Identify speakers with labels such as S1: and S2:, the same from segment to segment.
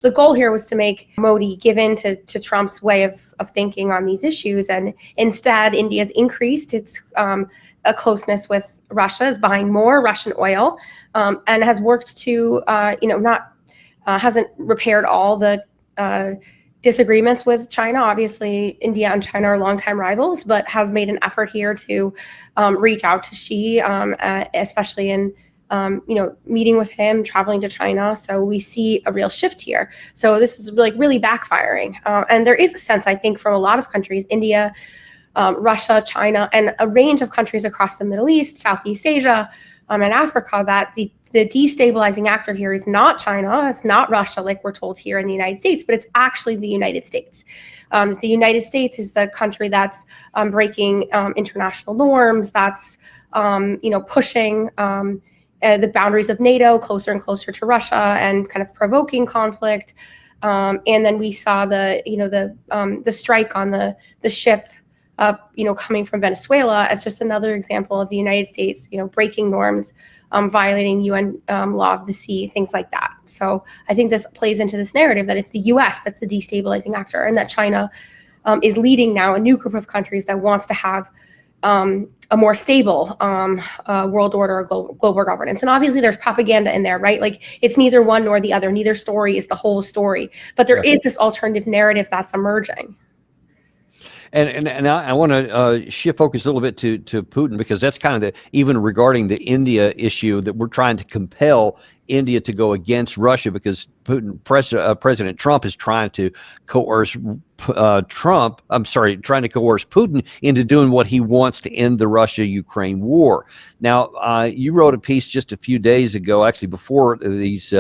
S1: The goal here was to make Modi give in to Trump's way of thinking on these issues. And instead, India's increased its a closeness with Russia, is buying more Russian oil, and has worked to, hasn't repaired all the disagreements with China. Obviously, India and China are longtime rivals, but has made an effort here to reach out to Xi, especially in meeting with him, traveling to China. So we see a real shift here. So this is really backfiring. And there is a sense, I think, from a lot of countries, India, Russia, China, and a range of countries across the Middle East, Southeast Asia, and Africa, that the destabilizing actor here is not China, it's not Russia like we're told here in the United States, but it's actually the United States. The United States is the country that's breaking international norms, that's pushing the boundaries of NATO closer and closer to Russia and kind of provoking conflict. And then we saw the strike on the ship coming from Venezuela as just another example of the United States, breaking norms, violating UN law of the sea, things like that. So I think this plays into this narrative that it's the U.S. that's the destabilizing actor, and that China is leading now a new group of countries that wants to have a more stable world order or global governance. And obviously there's propaganda in there, right? Like, it's neither one nor the other. Neither story is the whole story. But there is this alternative narrative that's emerging.
S2: And I want to shift focus a little bit to Putin, because that's kind of even regarding the India issue, that we're trying to compel India to go against Russia, because President Trump is trying to coerce trying to coerce Putin into doing what he wants to end the Russia-Ukraine war. Now, you wrote a piece just a few days ago, actually before these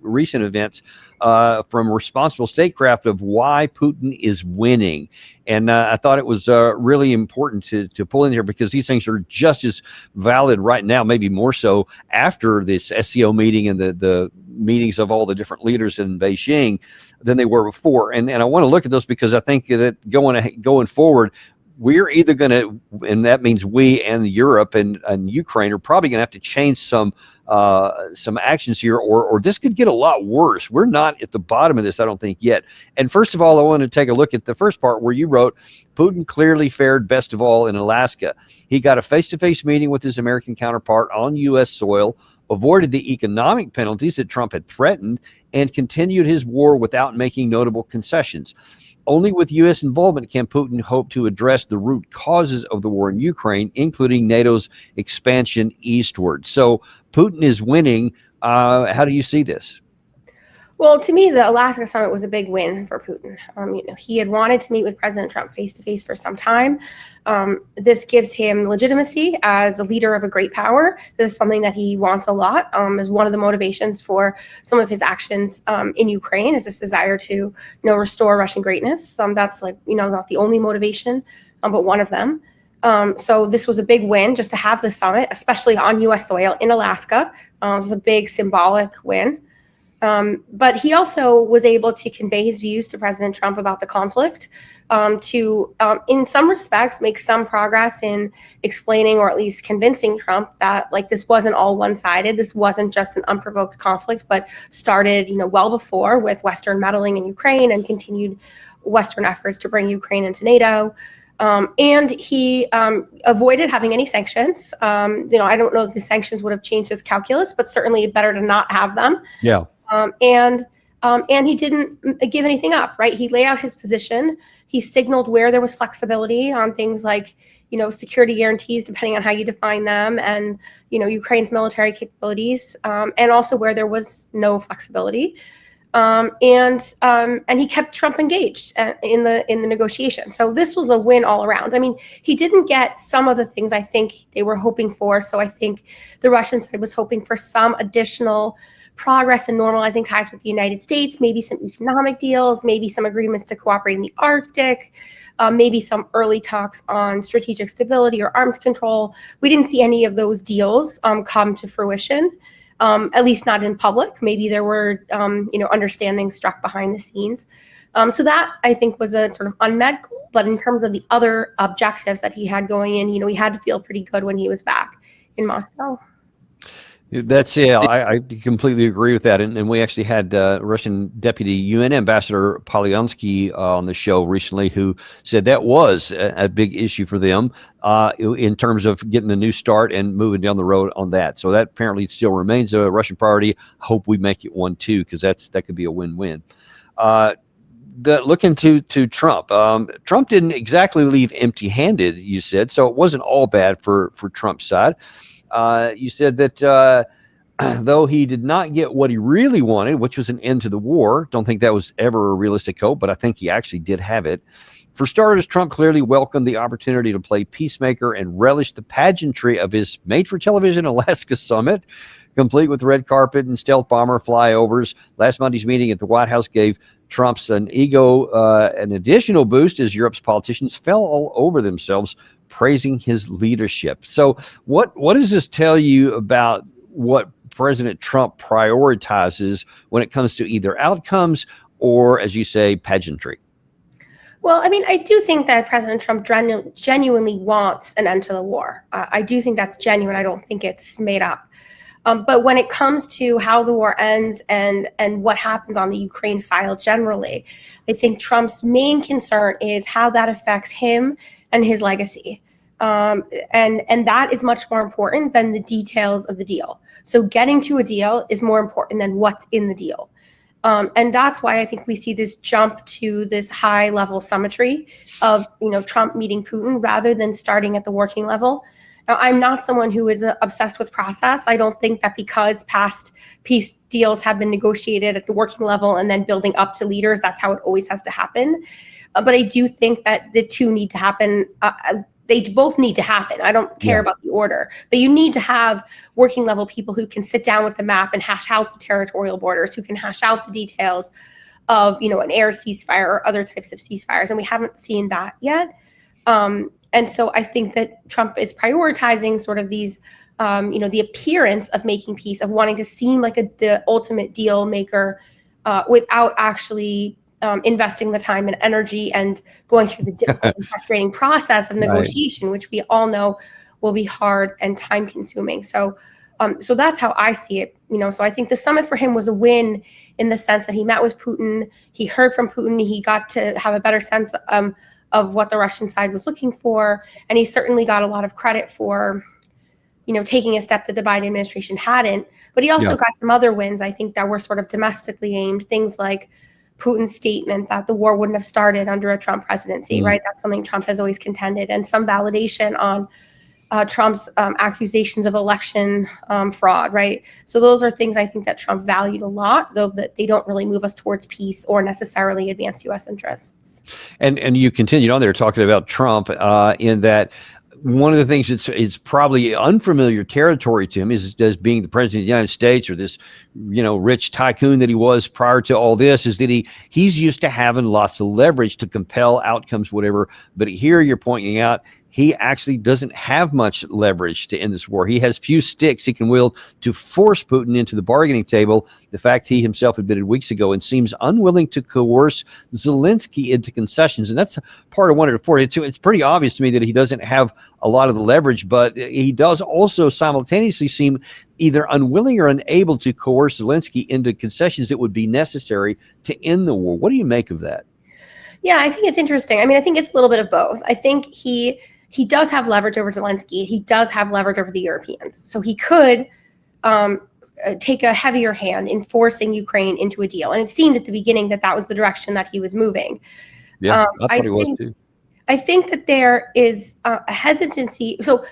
S2: recent events, from Responsible Statecraft, of why Putin is winning. And I thought it was really important to pull in here, because these things are just as valid right now, maybe more so after this SCO meeting and the meetings of all the different leaders in Beijing than they were before. And I want to look at those, because I think that going forward, we're either going to, and that means we and Europe and Ukraine are probably going to have to change some actions here, or this could get a lot worse. We're not at the bottom of this, I don't think, yet. And first of all, I want to take a look at the first part where you wrote, Putin clearly fared best of all in Alaska. He got a face-to-face meeting with his American counterpart on U.S. soil, avoided the economic penalties that Trump had threatened, and continued his war without making notable concessions. Only with U.S. involvement can Putin hope to address the root causes of the war in Ukraine, including NATO's expansion eastward. So Putin is winning. How do you see this?
S1: Well, to me, the Alaska summit was a big win for Putin. He had wanted to meet with President Trump face to face for some time. This gives him legitimacy as a leader of a great power. This is something that he wants a lot. Is one of the motivations for some of his actions in Ukraine, is this desire to, restore Russian greatness. That's not the only motivation, but one of them. So this was a big win just to have the summit, especially on U.S. soil in Alaska. It was a big symbolic win. But he also was able to convey his views to President Trump about the conflict, to, in some respects, make some progress in explaining, or at least convincing Trump that this wasn't all one-sided. This wasn't just an unprovoked conflict, but started, well before, with Western meddling in Ukraine and continued Western efforts to bring Ukraine into NATO. And he avoided having any sanctions. I don't know if the sanctions would have changed his calculus, but certainly better to not have them.
S2: Yeah.
S1: And he didn't give anything up, right? He laid out his position. He signaled where there was flexibility on things like, security guarantees, depending on how you define them, and, Ukraine's military capabilities, and also where there was no flexibility. And he kept Trump engaged in the negotiation. So this was a win all around. I mean, he didn't get some of the things I think they were hoping for. So I think the Russian side was hoping for some additional progress in normalizing ties with the United States, maybe some economic deals, maybe some agreements to cooperate in the Arctic, maybe some early talks on strategic stability or arms control. We didn't see any of those deals come to fruition. At least not in public. Maybe there were, understandings struck behind the scenes. So that, I think, was a sort of unmet goal. But in terms of the other objectives that he had going in, he had to feel pretty good when he was back in Moscow.
S2: That's I completely agree with that, and we actually had Russian Deputy UN Ambassador Polyonsky on the show recently, who said that was a big issue for them in terms of getting a new start and moving down the road on that. So that apparently still remains a Russian priority. Hope we make it one too, because that could be a win-win. Looking to Trump, Trump didn't exactly leave empty-handed, you said, so it wasn't all bad for Trump's side. You said that though he did not get what he really wanted, which was an end to the war, don't think that was ever a realistic hope, but I think he actually did have it. For starters, Trump clearly welcomed the opportunity to play peacemaker and relished the pageantry of his made-for-television Alaska summit, complete with red carpet and stealth bomber flyovers. Last Monday's meeting at the White House gave Trump's an additional boost as Europe's politicians fell all over themselves praising his leadership. So what does this tell you about what President Trump prioritizes when it comes to either outcomes or, as you say, pageantry?
S1: Well, I mean, I do think that President Trump genuinely wants an end to the war. I do think that's genuine. I don't think it's made up. But when it comes to how the war ends and what happens on the Ukraine file generally, I think Trump's main concern is how that affects him and his legacy. And that is much more important than the details of the deal. So getting to a deal is more important than what's in the deal. And that's why I think we see this jump to this high level symmetry of, Trump meeting Putin rather than starting at the working level. Now, I'm not someone who is obsessed with process. I don't think that because past peace deals have been negotiated at the working level and then building up to leaders, that's how it always has to happen. But I do think that the two need to happen. They both need to happen. I don't care about the order, but you need to have working level people who can sit down with the map and hash out the territorial borders, who can hash out the details of, an air ceasefire or other types of ceasefires. And we haven't seen that yet. And so I think that Trump is prioritizing sort of these, the appearance of making peace, of wanting to seem like the ultimate deal maker without actually investing the time and energy and going through the difficult and frustrating process of negotiation, which we all know will be hard and time consuming. So that's how I see it. So I think the summit for him was a win in the sense that he met with Putin, he heard from Putin, he got to have a better sense of what the Russian side was looking for. And he certainly got a lot of credit for, taking a step that the Biden administration hadn't. But he also got some other wins, I think, that were sort of domestically aimed, things like Putin's statement that the war wouldn't have started under a Trump presidency, right? That's something Trump has always contended, and some validation on Trump's accusations of election fraud, right? So those are things I think that Trump valued a lot, though that they don't really move us towards peace or necessarily advance U.S. interests. And
S2: you continued on there talking about Trump in that one of the things it's probably unfamiliar territory to him is as being the president of the United States, or this, rich tycoon that he was prior to all this, is that he's used to having lots of leverage to compel outcomes, whatever. But here you're pointing out he actually doesn't have much leverage to end this war. He has few sticks he can wield to force Putin into the bargaining table. The fact he himself admitted weeks ago, and seems unwilling to coerce Zelensky into concessions. And that's part of 142. It's pretty obvious to me that he doesn't have a lot of the leverage, but he does also simultaneously seem either unwilling or unable to coerce Zelensky into concessions that would be necessary to end the war. What do you make of that?
S1: Yeah, I think it's interesting. I mean, I think it's a little bit of both. I think he does have leverage over Zelensky. He does have leverage over the Europeans. So he could take a heavier hand in forcing Ukraine into a deal. And it seemed at the beginning that was the direction that he was moving.
S2: Yeah, I thought he was too.
S1: I think that there is a hesitancy. So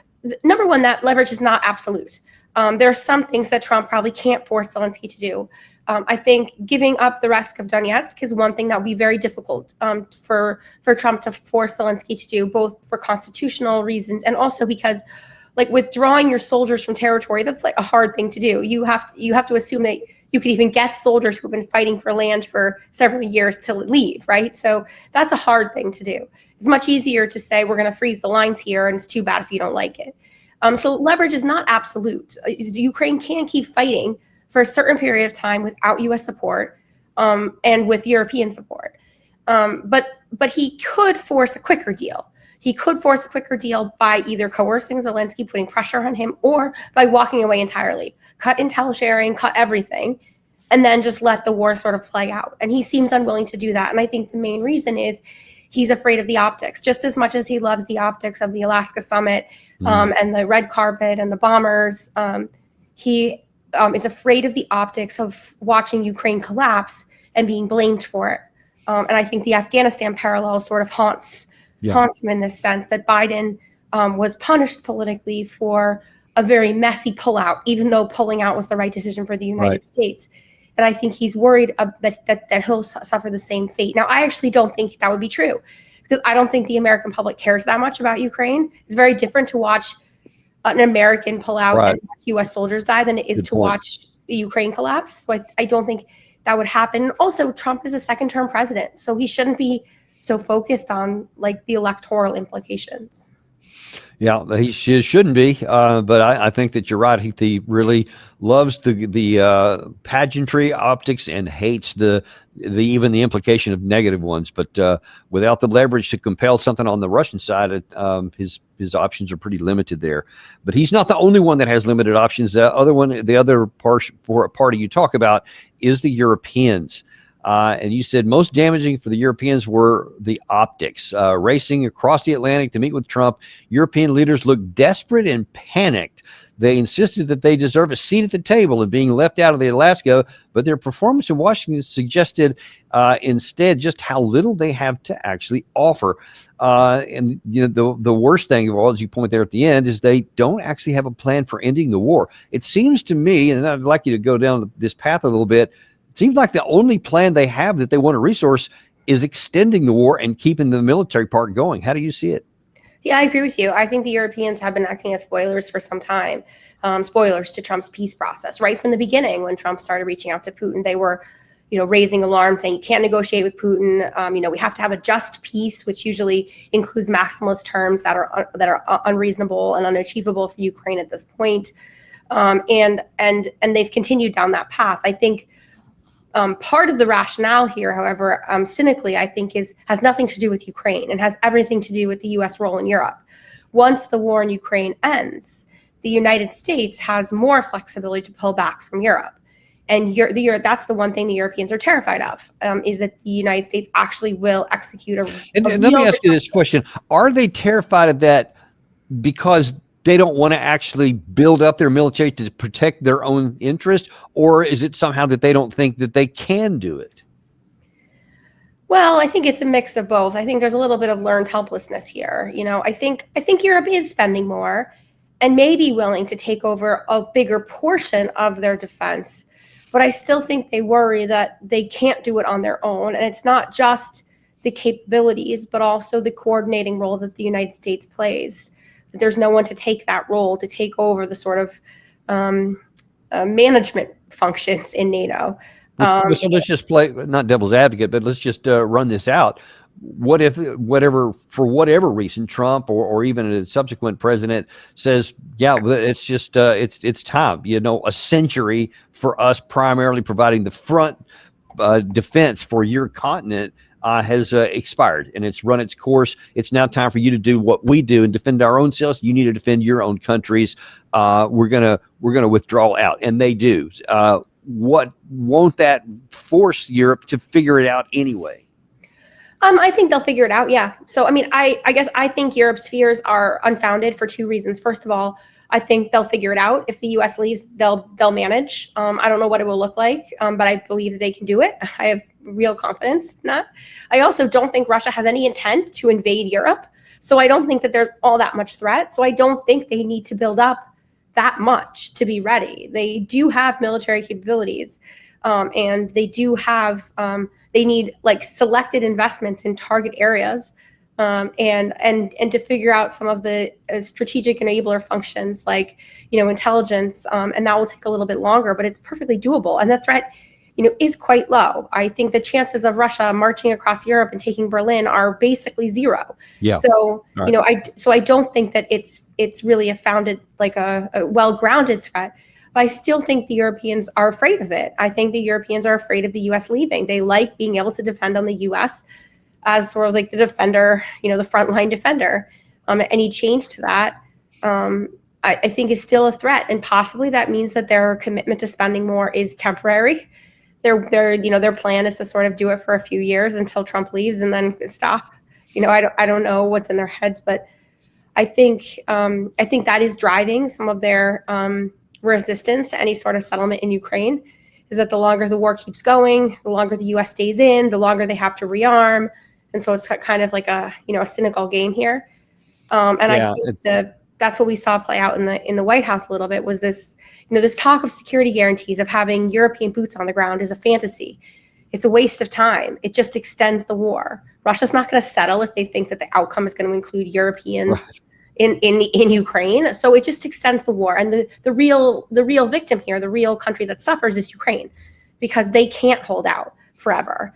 S1: number one, that leverage is not absolute. There are some things that Trump probably can't force Zelensky to do. I think giving up the rest of Donetsk is one thing that would be very difficult for Trump to force Zelensky to do, both for constitutional reasons and also because, like, withdrawing your soldiers from territory, that's like a hard thing to do. You have to assume that you could even get soldiers who've been fighting for land for several years to leave, right? So that's a hard thing to do. It's much easier to say we're going to freeze the lines here, and it's too bad if you don't like it. So leverage is not absolute. Ukraine can keep fighting for a certain period of time without U.S. support and with European support. But he could force a quicker deal. he could force a quicker deal by either coercing Zelensky, putting pressure on him, or by walking away entirely, cut intel sharing, cut everything, and then just let the war sort of play out. And he seems unwilling to do that. And I think the main reason is he's afraid of the optics, just as much as he loves the optics of the Alaska summit and the red carpet and the bombers. He is afraid of the optics of watching Ukraine collapse and being blamed for it. And I think the Afghanistan parallel sort of haunts him in this sense, that Biden was punished politically for a very messy pullout, even though pulling out was the right decision for the United States. And I think he's worried that he'll suffer the same fate. Now, I actually don't think that would be true, because I don't think the American public cares that much about Ukraine. It's very different to watch an American pull out and watch U.S. soldiers die than it is to watch the Ukraine collapse. So I don't think that would happen. Also, Trump is a second-term president, so he shouldn't be so focused on like the electoral implications.
S2: Yeah, he shouldn't be, but I think that you're right. He really loves the pageantry optics and hates the even the implication of negative ones. But without the leverage to compel something on the Russian side, his options are pretty limited there. But he's not the only one that has limited options. The other party you talk about is the Europeans. And you said most damaging for the Europeans were the optics. Racing across the Atlantic to meet with Trump, European leaders looked desperate and panicked. They insisted that they deserve a seat at the table and being left out of the Alaska, but their performance in Washington suggested instead just how little they have to actually offer. And you know, the worst thing of all, as you point there at the end, is they don't actually have a plan for ending the war. It seems to me, and I'd like you to go down this path a little bit, it seems like the only plan they have that they want to resource is extending the war and keeping the military part going. How do you see it?
S1: Yeah, I agree with you. I think the Europeans have been acting as spoilers for some time, spoilers to Trump's peace process. Right from the beginning, when Trump started reaching out to Putin, they were, raising alarm, saying you can't negotiate with Putin. We have to have a just peace, which usually includes maximalist terms that are unreasonable and unachievable for Ukraine at this point. And they've continued down that path. I think part of the rationale here, however, cynically, I think has nothing to do with Ukraine and has everything to do with the U.S. role in Europe. Once the war in Ukraine ends, the United States has more flexibility to pull back from Europe. And that's the one thing the Europeans are terrified of, is that the United States actually will execute
S2: And let me ask you this question. Are they terrified of that because they don't want to actually build up their military to protect their own interest, or is it somehow that they don't think that they can do it?
S1: Well, I think it's a mix of both. I think there's a little bit of learned helplessness here. I think Europe is spending more and may be willing to take over a bigger portion of their defense, but I still think they worry that they can't do it on their own. And it's not just the capabilities, but also the coordinating role that the United States plays. There's no one to take that role, to take over the sort of management functions in NATO.
S2: So let's just play, not devil's advocate, but let's just run this out. What if, for whatever reason, Trump or even a subsequent president says, yeah, it's just, it's time, a century for us primarily providing the front defense for your continent has expired and it's run its course. It's now time for you to do what we do and defend our own selves. You need to defend your own countries. We're gonna withdraw out, and they do. What won't that force Europe to figure it out anyway?
S1: I think they'll figure it out. Yeah. So, I guess I think Europe's fears are unfounded for two reasons. First of all, I think they'll figure it out. If the U.S. leaves, they'll manage. I don't know what it will look like, but I believe that they can do it. I have real confidence in that. I also don't think Russia has any intent to invade Europe. So I don't think that there's all that much threat. So I don't think they need to build up that much to be ready. They do have military capabilities, and they do have, they need like selected investments in target areas, and to figure out some of the strategic enabler functions like, intelligence, and that will take a little bit longer, but it's perfectly doable. And the threat, is quite low. I think the chances of Russia marching across Europe and taking Berlin are basically zero.
S2: Yeah.
S1: So,
S2: right.
S1: I don't think that it's really a founded, like a well-grounded threat. But I still think the Europeans are afraid of it. I think the Europeans are afraid of the U.S. leaving. They like being able to depend on the U.S. as sort of like the defender, the frontline defender. Any change to that, I think is still a threat, and possibly that means that their commitment to spending more is temporary. Their plan is to sort of do it for a few years until Trump leaves and then stop. I don't know what's in their heads, but I think that is driving some of their resistance to any sort of settlement in Ukraine. Is that the longer the war keeps going, the longer the U.S. stays in, the longer they have to rearm, and so it's kind of like a cynical game here. And
S2: Yeah,
S1: I think that's what we saw play out in the White House a little bit, was this this talk of security guarantees, of having European boots on the ground, is a fantasy. It's a waste of time. It just extends the war. Russia's not going to settle if they think that the outcome is going to include Europeans in Ukraine. So it just extends the war. And the real victim here, the real country that suffers, is Ukraine, because they can't hold out forever.